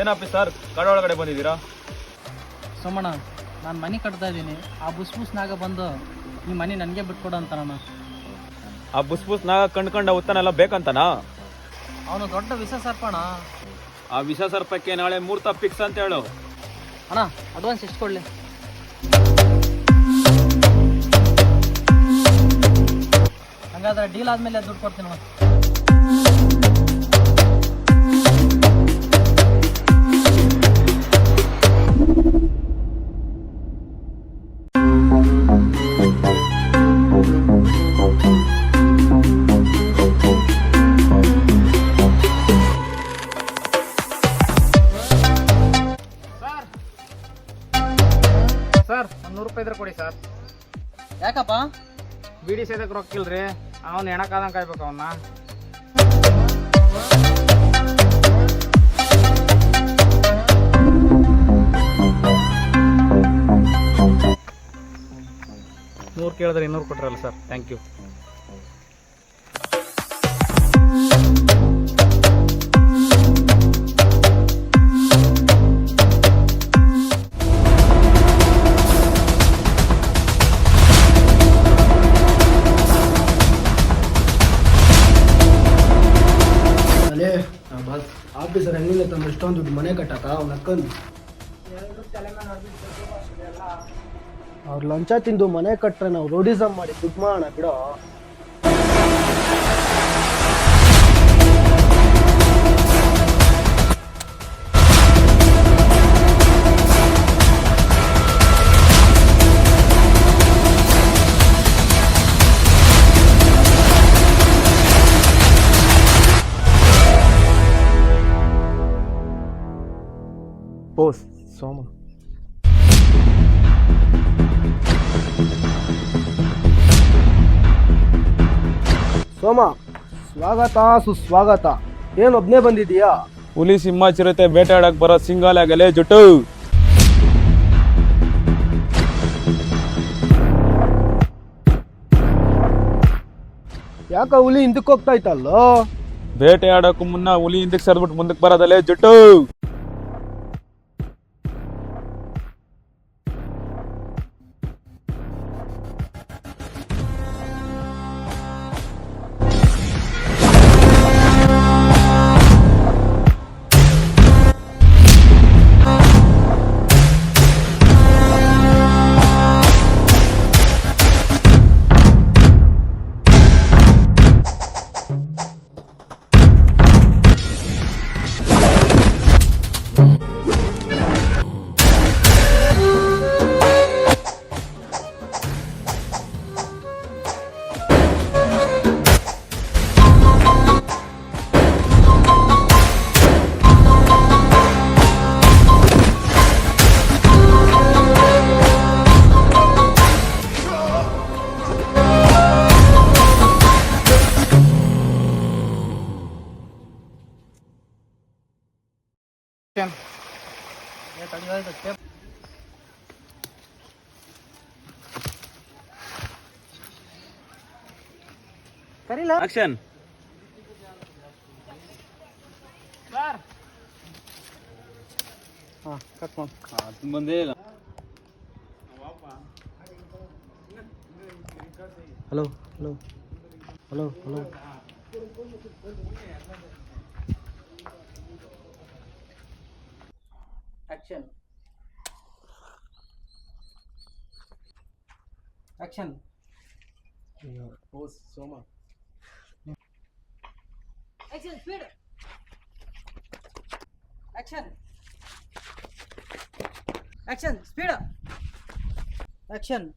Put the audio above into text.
ಏನಪ್ಪ ಸರ್ ಕಡೆ ಒಳಗಡೆ ಬಂದಿದ್ದೀರಾ? ಸೋಮಣ್ಣ, ನಾನು ಮನೆ ಕಟ್ತಾ ಇದ್ದೀನಿ. ಆ ಬುಸ್ನಾಗ ಬಂದು ಈ ಮನೆ ನನಗೆ ಬಿಟ್ಕೊಡು ಅಂತಾನಣ್ಣ. ಆ ನಾಗ ಕಂಡ್ಕೊಂಡ ಉತ್ತನೆಲ್ಲ ಬೇಕಂತನಾ? ಅವನು ದೊಡ್ಡ ವಿಷ ಸರ್ಪಣ. ಆ ವಿಷ ಸರ್ಪಕ್ಕೆ ನಾಳೆ ಮುಹೂರ್ತ ಫಿಕ್ಸ್ ಅಂತ ಹೇಳು. ಅಣ್ಣ, ಅಡ್ವಾನ್ಸ್ ಎಷ್ಟು ಕೊಡಲಿ? ಹಂಗಾದ್ರೆ ಡೀಲ್ ಆದಮೇಲೆ ದುಡ್ಡು ಕೊಡ್ತೀನಿ ಅಣ್ಣ. ಸರ್, ಒಂದು 100 ರೂಪಾಯಿ ಇದ್ರೆ ಕೊಡಿ ಸರ್. ಯಾಕಪ್ಪ? ಬಿಡಿ ಸೇದಕ್ಕೆ ರೊಕ್ಕಿಲ್ರಿ, ಅವ್ನು ಹೆಣಕಾದಂಗೆ ಕಾಯ್ಬೇಕು ಅವನ್ನ. ನೂರು ಕೇಳಿದ್ರೆ 200 ಕೊಟ್ರಲ್ಲ ಸರ್, ಥ್ಯಾಂಕ್ ಯು. ಆಫೀಸರ್ ಹೆಂಗಿಲ್ಲ ತಮ್ಮ ಇಷ್ಟೊಂದು ದುಡ್ಡು ಮನೆ ಕಟ್ಟಕ ಅವ್ನ ಅಕ್ಕಂದು ಅವ್ರು ಲಂಚ ತಿಂದು ಮನೆ ಕಟ್ರೆ ನಾವು ರೋಡಿಸಮ್ ಮಾಡಿ ದುಡ್ಡು ಮಾಡೋಣ ಬಿಡೋ. ಬೋಸ್ ಸೋಮ, ಸೋಮ, ಸ್ವಾಗತ ಸುಸ್ವಾಗತ. ಏನು ಒಬ್ನೇ ಬಂದಿದೀಯಾ? ಹುಲಿ ಸಿಂಹ ಚಿರತೆ ಬೇಟೆಯಾಡಕ್ ಬರೋ ಸಿಂಗಾಲಾಗಲೇ ಜುಟ್ಟು. ಯಾಕ ಹುಲಿ ಹಿಂದಕ್ಕೆ ಹೋಗ್ತಾ ಇತ್ತಲ್ಲೋ? ಬೇಟೆಯಾಡಕ್ಕೂ ಮುನ್ನ ಹುಲಿ ಹಿಂದಕ್ಕೆ ಸರ್ಬಿಟ್ಟು ಮುಂದಕ್ಕೆ ಬರೋದಲ್ಲೇ ಜುಟ್ಟು. ಕರೀಲ ಆಕ್ಷನ್. ಕಟ್ ಮಾಡಿ. ಬಂದೇ ಇಲ್ಲ. Hello hello hello hello. Action. Action. ಬೋಸ್ ಸೋಮ. Action speed. Action. Action speed. Action.